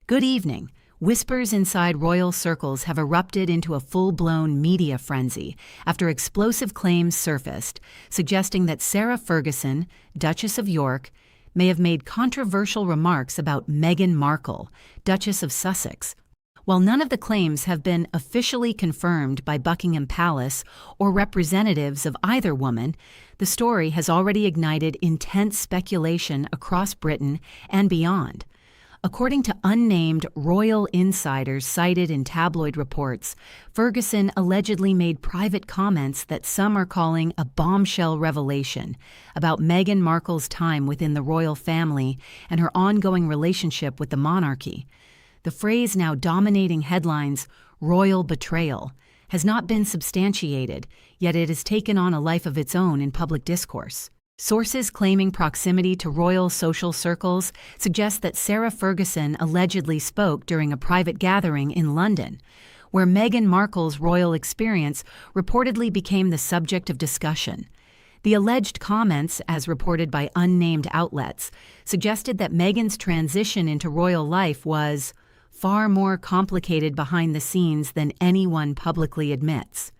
Good evening. Whispers inside royal circles have erupted into a full-blown media frenzy after explosive claims surfaced, suggesting that Sarah Ferguson, Duchess of York, may have made controversial remarks about Meghan Markle, Duchess of Sussex. While none of the claims have been officially confirmed by Buckingham Palace or representatives of either woman, the story has already ignited intense speculation across Britain and beyond. According to unnamed royal insiders cited in tabloid reports, Ferguson allegedly made private comments that some are calling a bombshell revelation about Meghan Markle's time within the royal family and her ongoing relationship with the monarchy. The phrase now dominating headlines, royal betrayal, has not been substantiated, yet it has taken on a life of its own in public discourse. Sources claiming proximity to royal social circles suggest that Sarah Ferguson allegedly spoke during a private gathering in London, where Meghan Markle's royal experience reportedly became the subject of discussion. The alleged comments, as reported by unnamed outlets, suggested that Meghan's transition into royal life was far more complicated behind the scenes than anyone publicly admits.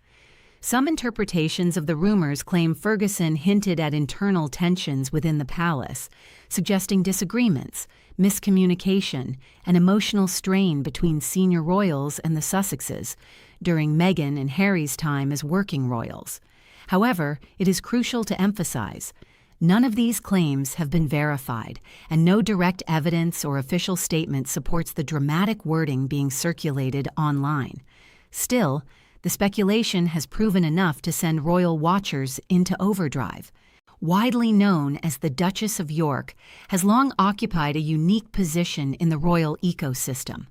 Some interpretations of the rumors claim Ferguson hinted at internal tensions within the palace, suggesting disagreements, miscommunication, and emotional strain between senior royals and the Sussexes during Meghan and Harry's time as working royals. However, it is crucial to emphasize, none of these claims have been verified, and no direct evidence or official statement supports the dramatic wording being circulated online. Still, the speculation has proven enough to send royal watchers into overdrive. Widely known as the Duchess of York, has long occupied a unique position in the royal ecosystem.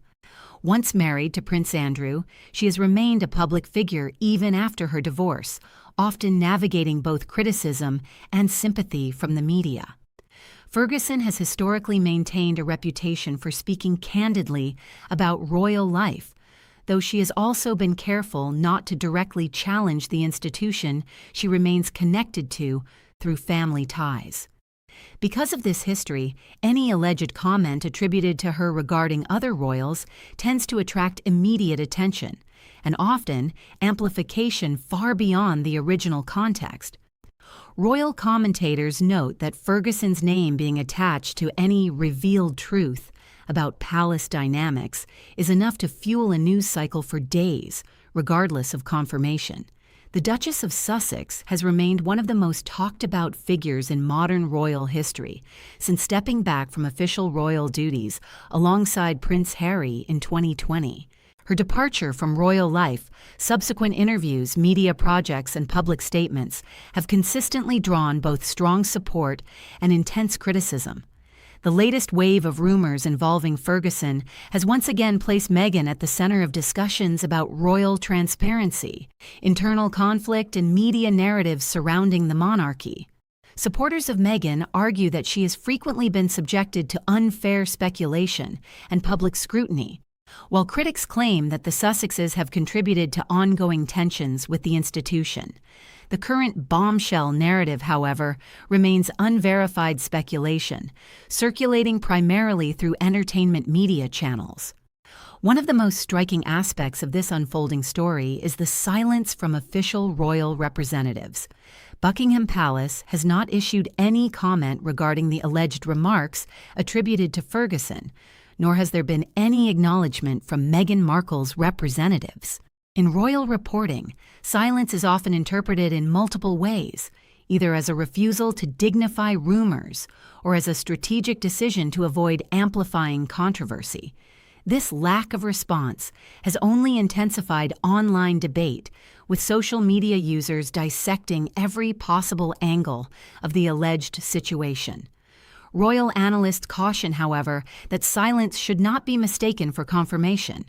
Once married to Prince Andrew, she has remained a public figure even after her divorce, often navigating both criticism and sympathy from the media. Ferguson has historically maintained a reputation for speaking candidly about royal life, though she has also been careful not to directly challenge the institution she remains connected to through family ties. Because of this history, any alleged comment attributed to her regarding other royals tends to attract immediate attention, and often amplification far beyond the original context. Royal commentators note that Ferguson's name being attached to any revealed truth about palace dynamics is enough to fuel a news cycle for days, regardless of confirmation. The Duchess of Sussex has remained one of the most talked-about figures in modern royal history since stepping back from official royal duties alongside Prince Harry in 2020. Her departure from royal life, subsequent interviews, media projects, and public statements have consistently drawn both strong support and intense criticism. The latest wave of rumors involving Ferguson has once again placed Meghan at the center of discussions about royal transparency, internal conflict, and media narratives surrounding the monarchy. Supporters of Meghan argue that she has frequently been subjected to unfair speculation and public scrutiny, while critics claim that the Sussexes have contributed to ongoing tensions with the institution. The current bombshell narrative, however, remains unverified speculation, circulating primarily through entertainment media channels. One of the most striking aspects of this unfolding story is the silence from official royal representatives. Buckingham Palace has not issued any comment regarding the alleged remarks attributed to Ferguson, nor has there been any acknowledgement from Meghan Markle's representatives. In royal reporting, silence is often interpreted in multiple ways, either as a refusal to dignify rumors or as a strategic decision to avoid amplifying controversy. This lack of response has only intensified online debate, with social media users dissecting every possible angle of the alleged situation. Royal analysts caution, however, that silence should not be mistaken for confirmation.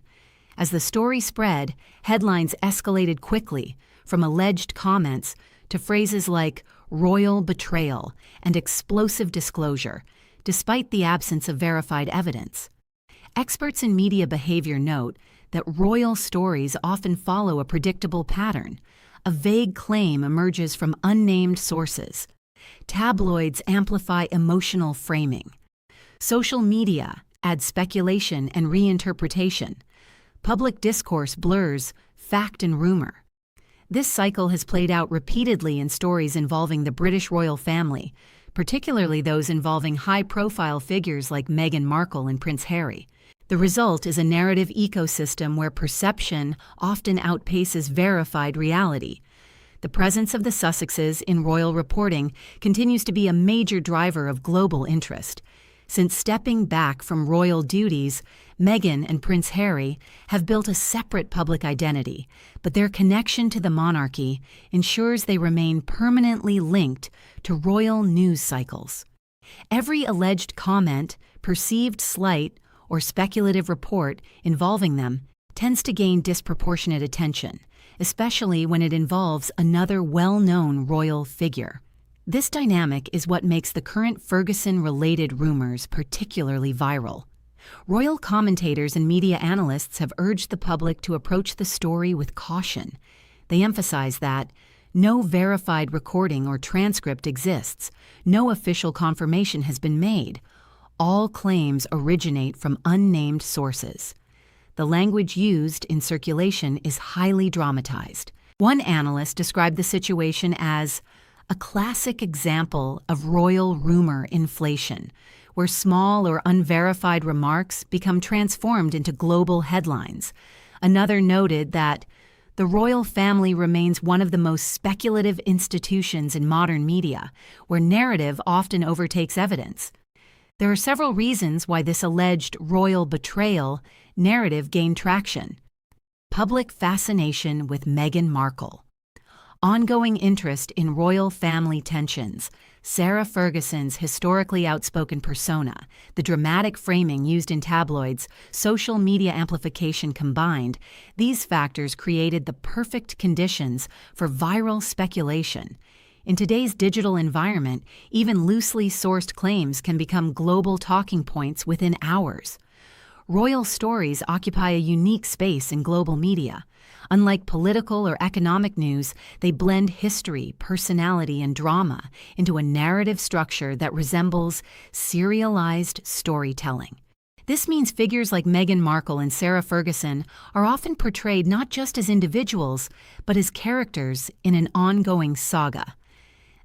As the story spread, headlines escalated quickly, from alleged comments to phrases like royal betrayal and explosive disclosure, despite the absence of verified evidence. Experts in media behavior note that royal stories often follow a predictable pattern. A vague claim emerges from unnamed sources. Tabloids amplify emotional framing. Social media, adds speculation and reinterpretation. Public discourse blurs fact and rumor. This cycle has played out repeatedly in stories involving the British royal family, particularly those involving high-profile figures like Meghan Markle and Prince Harry. The result is a narrative ecosystem where perception often outpaces verified reality. The presence of the Sussexes in royal reporting continues to be a major driver of global interest. Since stepping back from royal duties, Meghan and Prince Harry have built a separate public identity, but their connection to the monarchy ensures they remain permanently linked to royal news cycles. Every alleged comment, perceived slight, or speculative report involving them tends to gain disproportionate attention, especially when it involves another well-known royal figure. This dynamic is what makes the current Ferguson-related rumors particularly viral. Royal commentators and media analysts have urged the public to approach the story with caution. They emphasize that no verified recording or transcript exists, no official confirmation has been made. All claims originate from unnamed sources. The language used in circulation is highly dramatized. One analyst described the situation as a classic example of royal rumor inflation, where small or unverified remarks become transformed into global headlines. Another noted that the royal family remains one of the most speculative institutions in modern media, where narrative often overtakes evidence. There are several reasons why this alleged royal betrayal narrative gained traction. Public fascination with Meghan Markle. Ongoing interest in royal family tensions, Sarah Ferguson's historically outspoken persona, the dramatic framing used in tabloids, social media amplification combined, these factors created the perfect conditions for viral speculation. In today's digital environment, even loosely sourced claims can become global talking points within hours. Royal stories occupy a unique space in global media. Unlike political or economic news, they blend history, personality, and drama into a narrative structure that resembles serialized storytelling. This means figures like Meghan Markle and Sarah Ferguson are often portrayed not just as individuals, but as characters in an ongoing saga.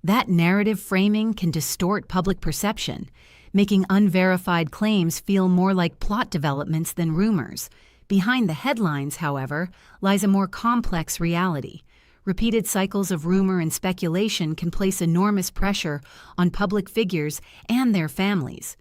That narrative framing can distort public perception, making unverified claims feel more like plot developments than rumors. Behind the headlines, however, lies a more complex reality. Repeated cycles of rumor and speculation can place enormous pressure on public figures and their families.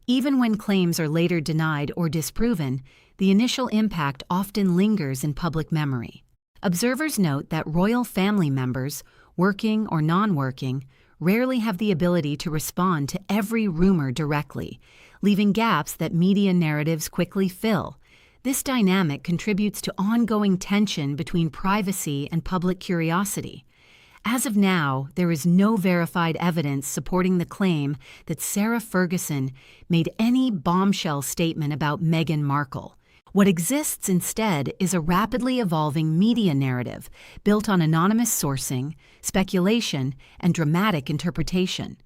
Even when claims are later denied or disproven, the initial impact often lingers in public memory. Observers note that royal family members, working or non-working, rarely have the ability to respond to every rumor directly, leaving gaps that media narratives quickly fill. This dynamic contributes to ongoing tension between privacy and public curiosity. As of now, there is no verified evidence supporting the claim that Sarah Ferguson made any bombshell statement about Meghan Markle. What exists instead is a rapidly evolving media narrative built on anonymous sourcing, speculation, and dramatic interpretation.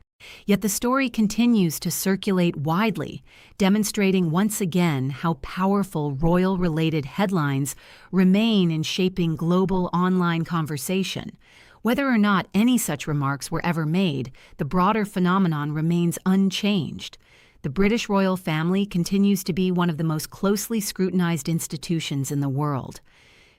Yet the story continues to circulate widely, demonstrating once again how powerful royal-related headlines remain in shaping global online conversation. Whether or not any such remarks were ever made, the broader phenomenon remains unchanged. The British royal family continues to be one of the most closely scrutinized institutions in the world.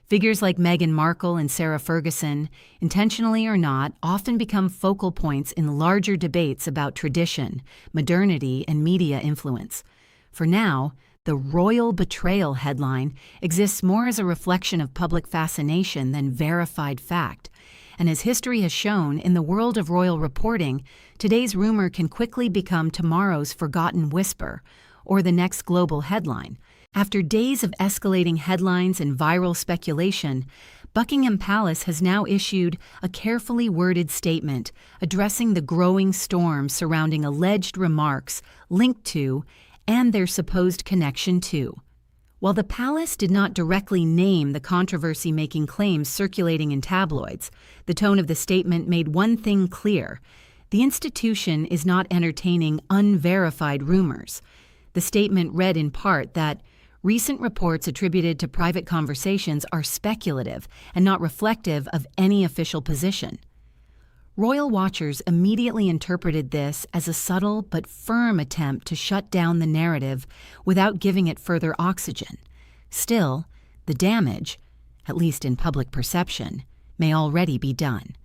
Figures like Meghan Markle and Sarah Ferguson, intentionally or not, often become focal points in larger debates about tradition, modernity, and media influence. For now, the royal betrayal headline exists more as a reflection of public fascination than verified fact. And as history has shown, in the world of royal reporting, today's rumor can quickly become tomorrow's forgotten whisper, or the next global headline. After days of escalating headlines and viral speculation, Buckingham Palace has now issued a carefully worded statement addressing the growing storm surrounding alleged remarks linked to and their supposed connection to. While the palace did not directly name the controversy-making claims circulating in tabloids, the tone of the statement made one thing clear: the institution is not entertaining unverified rumors. The statement read in part that recent reports attributed to private conversations are speculative and not reflective of any official position. Royal watchers immediately interpreted this as a subtle but firm attempt to shut down the narrative without giving it further oxygen. Still, the damage, at least in public perception, may already be done.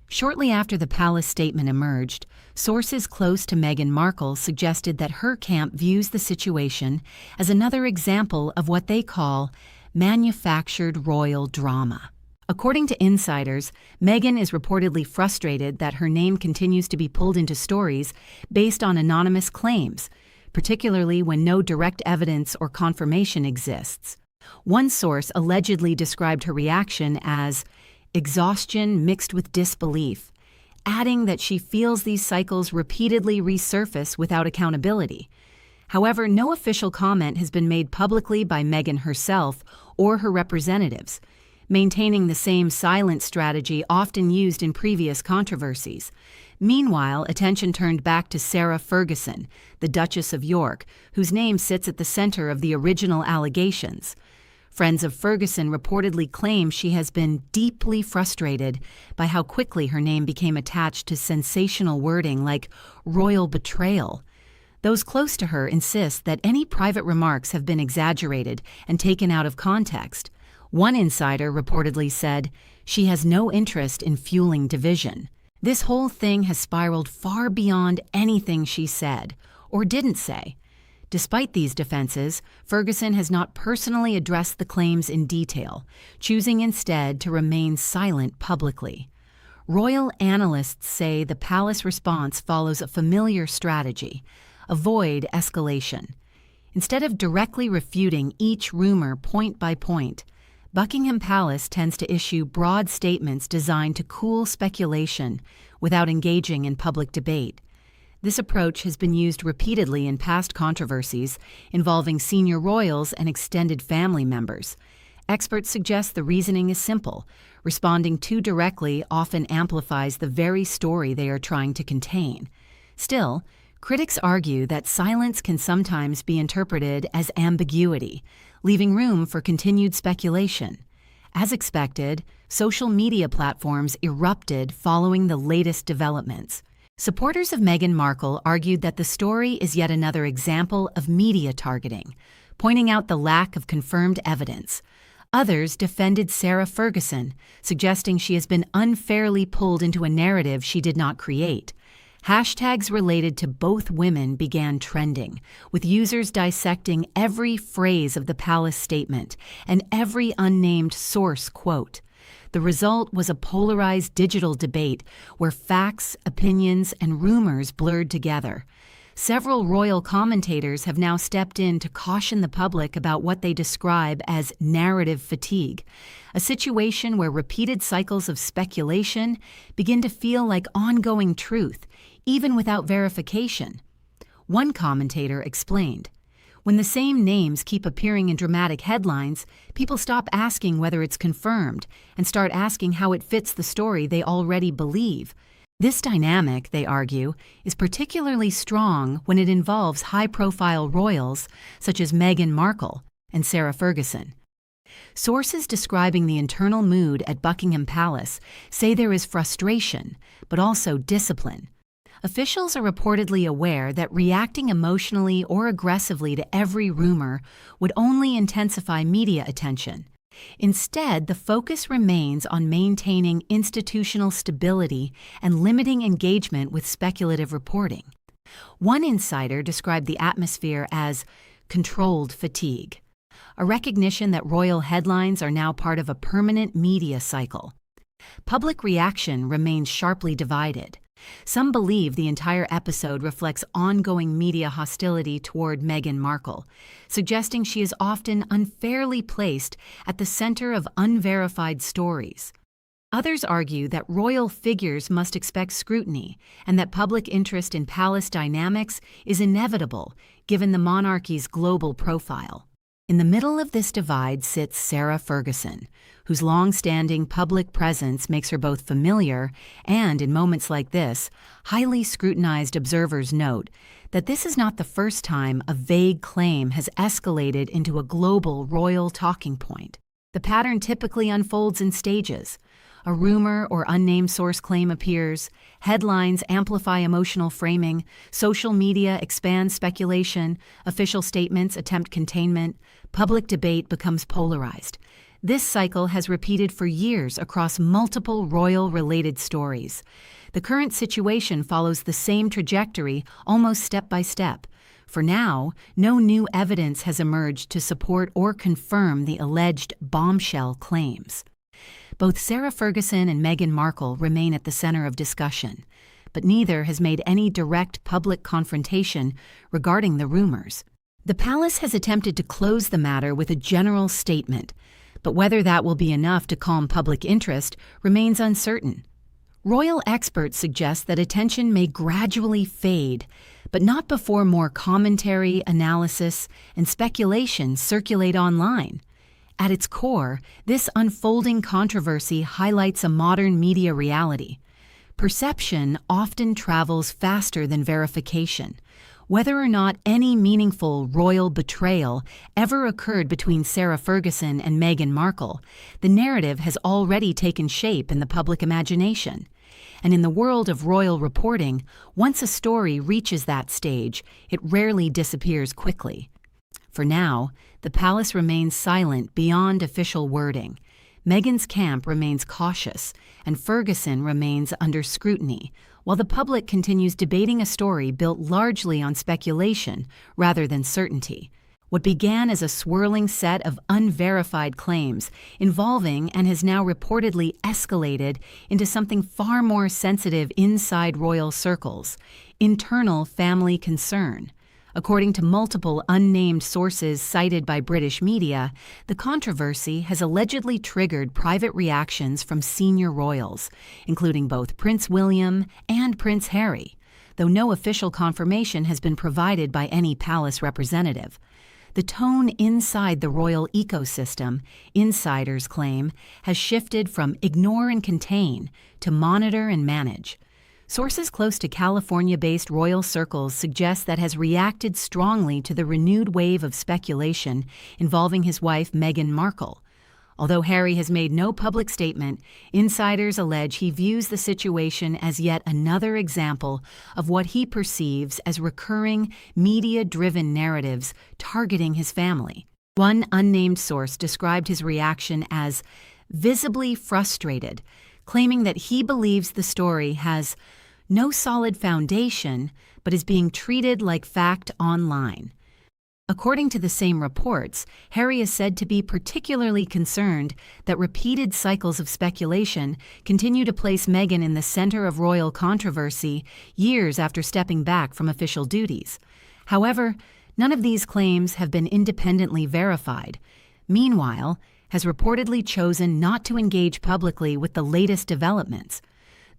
Shortly after the palace statement emerged, sources close to Meghan Markle suggested that her camp views the situation as another example of what they call manufactured royal drama. According to insiders, Meghan is reportedly frustrated that her name continues to be pulled into stories based on anonymous claims, particularly when no direct evidence or confirmation exists. One source allegedly described her reaction as exhaustion mixed with disbelief, adding that she feels these cycles repeatedly resurface without accountability. However, no official comment has been made publicly by Meghan herself or her representatives, maintaining the same silent strategy often used in previous controversies. Meanwhile, attention turned back to Sarah Ferguson, the Duchess of York, whose name sits at the center of the original allegations. Friends of Ferguson reportedly claim she has been deeply frustrated by how quickly her name became attached to sensational wording like royal betrayal. Those close to her insist that any private remarks have been exaggerated and taken out of context. One insider reportedly said, "She has no interest in fueling division." This whole thing has spiraled far beyond anything she said or didn't say. Despite these defenses, Ferguson has not personally addressed the claims in detail, choosing instead to remain silent publicly. Royal analysts say the palace response follows a familiar strategy: avoid escalation. Instead of directly refuting each rumor point by point, Buckingham Palace tends to issue broad statements designed to cool speculation without engaging in public debate. This approach has been used repeatedly in past controversies involving senior royals and extended family members. Experts suggest the reasoning is simple: responding too directly often amplifies the very story they are trying to contain. Still, critics argue that silence can sometimes be interpreted as ambiguity, leaving room for continued speculation. As expected, social media platforms erupted following the latest developments. Supporters of Meghan Markle argued that the story is yet another example of media targeting, pointing out the lack of confirmed evidence. Others defended Sarah Ferguson, suggesting she has been unfairly pulled into a narrative she did not create. Hashtags related to both women began trending, with users dissecting every phrase of the palace statement and every unnamed source quote. The result was a polarized digital debate where facts, opinions, and rumors blurred together. Several royal commentators have now stepped in to caution the public about what they describe as narrative fatigue, a situation where repeated cycles of speculation begin to feel like ongoing truth, even without verification. One commentator explained, "When the same names keep appearing in dramatic headlines, people stop asking whether it's confirmed and start asking how it fits the story they already believe." This dynamic, they argue, is particularly strong when it involves high-profile royals such as Meghan Markle and Sarah Ferguson. Sources describing the internal mood at Buckingham Palace say there is frustration, but also discipline. Officials are reportedly aware that reacting emotionally or aggressively to every rumor would only intensify media attention. Instead, the focus remains on maintaining institutional stability and limiting engagement with speculative reporting. One insider described the atmosphere as controlled fatigue, a recognition that royal headlines are now part of a permanent media cycle. Public reaction remains sharply divided. Some believe the entire episode reflects ongoing media hostility toward Meghan Markle, suggesting she is often unfairly placed at the center of unverified stories. Others argue that royal figures must expect scrutiny and that public interest in palace dynamics is inevitable given the monarchy's global profile. In the middle of this divide sits Sarah Ferguson, whose long-standing public presence makes her both familiar and, in moments like this, highly scrutinized observers note that this is not the first time a vague claim has escalated into a global royal talking point. The pattern typically unfolds in stages. A rumor or unnamed source claim appears, headlines amplify emotional framing, social media expands speculation, official statements attempt containment, public debate becomes polarized. This cycle has repeated for years across multiple royal-related stories. The current situation follows the same trajectory almost step by step. For now, no new evidence has emerged to support or confirm the alleged bombshell claims. Both Sarah Ferguson and Meghan Markle remain at the center of discussion, but neither has made any direct public confrontation regarding the rumors. The palace has attempted to close the matter with a general statement, but whether that will be enough to calm public interest remains uncertain. Royal experts suggest that attention may gradually fade, but not before more commentary, analysis, and speculation circulate online. At its core, this unfolding controversy highlights a modern media reality. Perception often travels faster than verification. Whether or not any meaningful royal betrayal ever occurred between Sarah Ferguson and Meghan Markle, the narrative has already taken shape in the public imagination. And in the world of royal reporting, once a story reaches that stage, it rarely disappears quickly. For now, the palace remains silent beyond official wording. Meghan's camp remains cautious, and Ferguson remains under scrutiny, while the public continues debating a story built largely on speculation rather than certainty. What began as a swirling set of unverified claims involving and has now reportedly escalated into something far more sensitive inside royal circles: internal family concern. According to multiple unnamed sources cited by British media, the controversy has allegedly triggered private reactions from senior royals, including both Prince William and Prince Harry, though no official confirmation has been provided by any palace representative. The tone inside the royal ecosystem, insiders claim, has shifted from ignore and contain to monitor and manage. Sources close to California-based royal circles suggest that has reacted strongly to the renewed wave of speculation involving his wife Meghan Markle. Although Harry has made no public statement, insiders allege he views the situation as yet another example of what he perceives as recurring, media-driven narratives targeting his family. One unnamed source described his reaction as visibly frustrated, claiming that he believes the story has no solid foundation, but is being treated like fact online. According to the same reports, Harry is said to be particularly concerned that repeated cycles of speculation continue to place Meghan in the center of royal controversy years after stepping back from official duties. However, none of these claims have been independently verified. Meanwhile, has reportedly chosen not to engage publicly with the latest developments.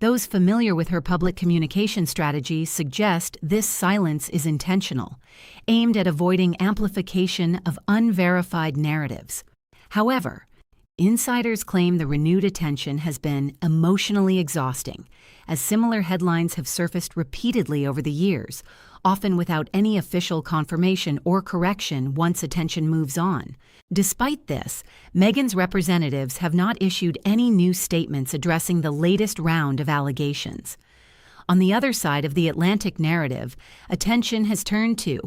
Those familiar with her public communication strategy suggest this silence is intentional, aimed at avoiding amplification of unverified narratives. However, insiders claim the renewed attention has been emotionally exhausting, as similar headlines have surfaced repeatedly over the years, often without any official confirmation or correction once attention moves on. Despite this, Meghan's representatives have not issued any new statements addressing the latest round of allegations. On the other side of the Atlantic narrative, attention has turned to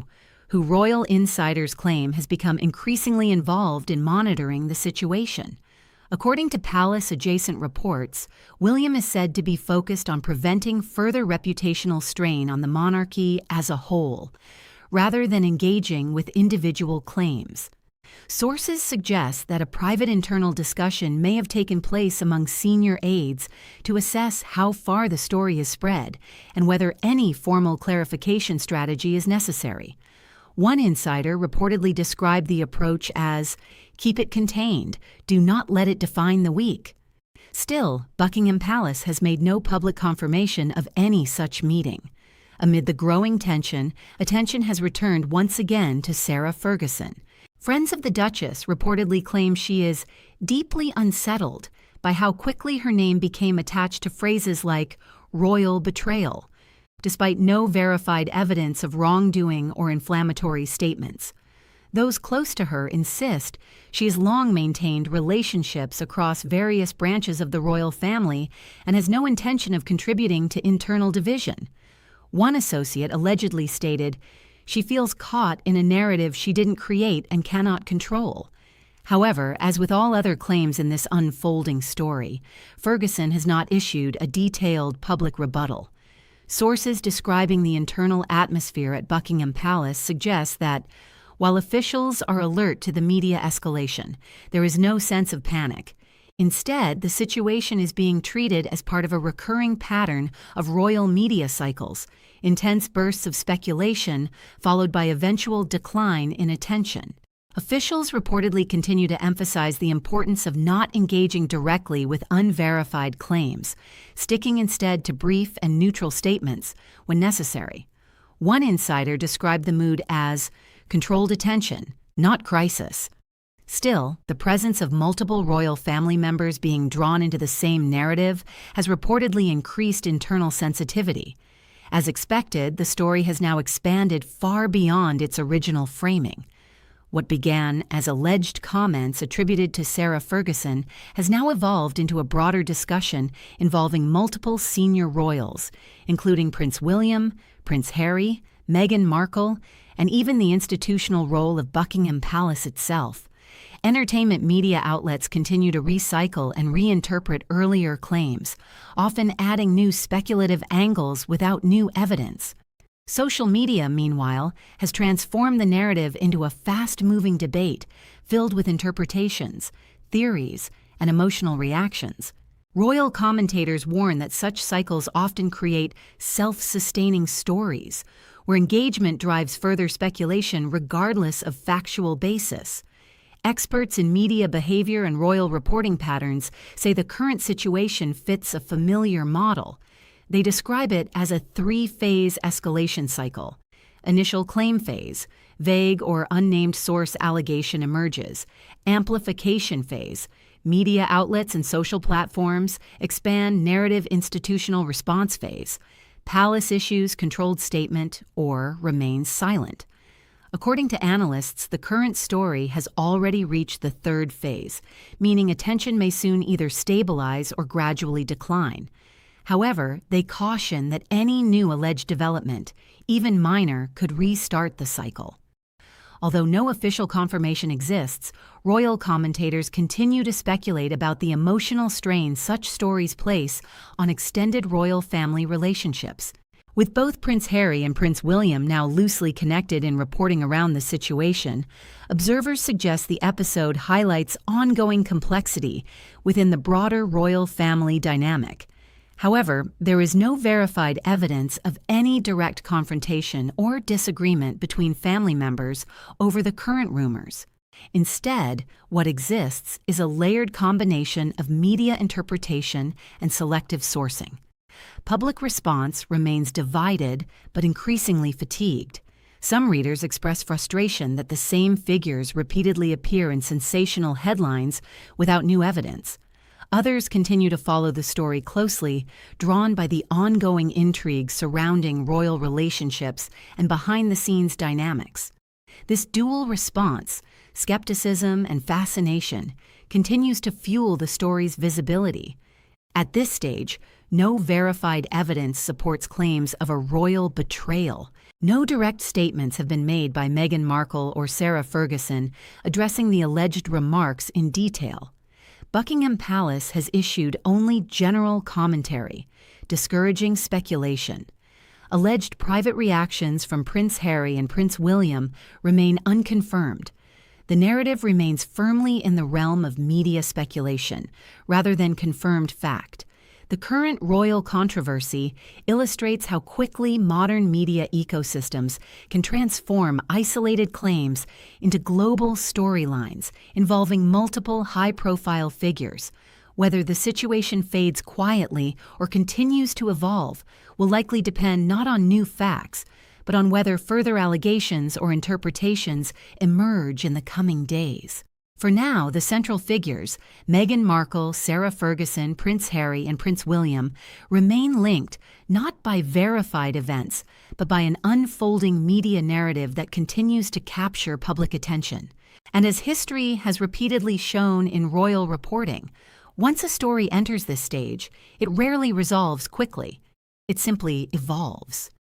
who royal insiders claim has become increasingly involved in monitoring the situation. According to palace-adjacent reports, William is said to be focused on preventing further reputational strain on the monarchy as a whole, rather than engaging with individual claims. Sources suggest that a private internal discussion may have taken place among senior aides to assess how far the story is spread and whether any formal clarification strategy is necessary. One insider reportedly described the approach as, "Keep it contained, do not let it define the week." Still, Buckingham Palace has made no public confirmation of any such meeting. Amid the growing tension, attention has returned once again to Sarah Ferguson. Friends of the Duchess reportedly claim she is deeply unsettled by how quickly her name became attached to phrases like royal betrayal, despite no verified evidence of wrongdoing or inflammatory statements. Those close to her insist she has long maintained relationships across various branches of the royal family and has no intention of contributing to internal division. One associate allegedly stated, "She feels caught in a narrative she didn't create and cannot control." However, as with all other claims in this unfolding story, Ferguson has not issued a detailed public rebuttal. Sources describing the internal atmosphere at Buckingham Palace suggest that, while officials are alert to the media escalation, there is no sense of panic. Instead, the situation is being treated as part of a recurring pattern of royal media cycles, intense bursts of speculation followed by eventual decline in attention. Officials reportedly continue to emphasize the importance of not engaging directly with unverified claims, sticking instead to brief and neutral statements when necessary. One insider described the mood as controlled attention, not crisis. Still, the presence of multiple royal family members being drawn into the same narrative has reportedly increased internal sensitivity. As expected, the story has now expanded far beyond its original framing. What began as alleged comments attributed to Sarah Ferguson has now evolved into a broader discussion involving multiple senior royals, including Prince William, Prince Harry, Meghan Markle, and even the institutional role of Buckingham Palace itself. Entertainment media outlets continue to recycle and reinterpret earlier claims, often adding new speculative angles without new evidence. Social media, meanwhile, has transformed the narrative into a fast-moving debate filled with interpretations, theories, and emotional reactions. Royal commentators warn that such cycles often create self-sustaining stories, where engagement drives further speculation regardless of factual basis. Experts in media behavior and royal reporting patterns say the current situation fits a familiar model. They describe it as a three-phase escalation cycle. Initial claim phase, vague or unnamed source allegation emerges. Amplification phase, media outlets and social platforms expand narrative institutional response phase. Palace issues controlled statement or remains silent. According to analysts, the current story has already reached the third phase, meaning attention may soon either stabilize or gradually decline. However, they caution that any new alleged development, even minor, could restart the cycle. Although no official confirmation exists, royal commentators continue to speculate about the emotional strain such stories place on extended royal family relationships. With both Prince Harry and Prince William now loosely connected in reporting around the situation, observers suggest the episode highlights ongoing complexity within the broader royal family dynamic. However, there is no verified evidence of any direct confrontation or disagreement between family members over the current rumors. Instead, what exists is a layered combination of media interpretation and selective sourcing. Public response remains divided but increasingly fatigued. Some readers express frustration that the same figures repeatedly appear in sensational headlines without new evidence. Others continue to follow the story closely, drawn by the ongoing intrigue surrounding royal relationships and behind-the-scenes dynamics. This dual response, skepticism and fascination, continues to fuel the story's visibility. At this stage, no verified evidence supports claims of a royal betrayal. No direct statements have been made by Meghan Markle or Sarah Ferguson addressing the alleged remarks in detail. Buckingham Palace has issued only general commentary, discouraging speculation. Alleged private reactions from Prince Harry and Prince William remain unconfirmed. The narrative remains firmly in the realm of media speculation, rather than confirmed fact. The current royal controversy illustrates how quickly modern media ecosystems can transform isolated claims into global storylines involving multiple high-profile figures. Whether the situation fades quietly or continues to evolve will likely depend not on new facts, but on whether further allegations or interpretations emerge in the coming days. For now, the central figures, Meghan Markle, Sarah Ferguson, Prince Harry, and Prince William, remain linked not by verified events, but by an unfolding media narrative that continues to capture public attention. And as history has repeatedly shown in royal reporting, once a story enters this stage, it rarely resolves quickly. It simply evolves.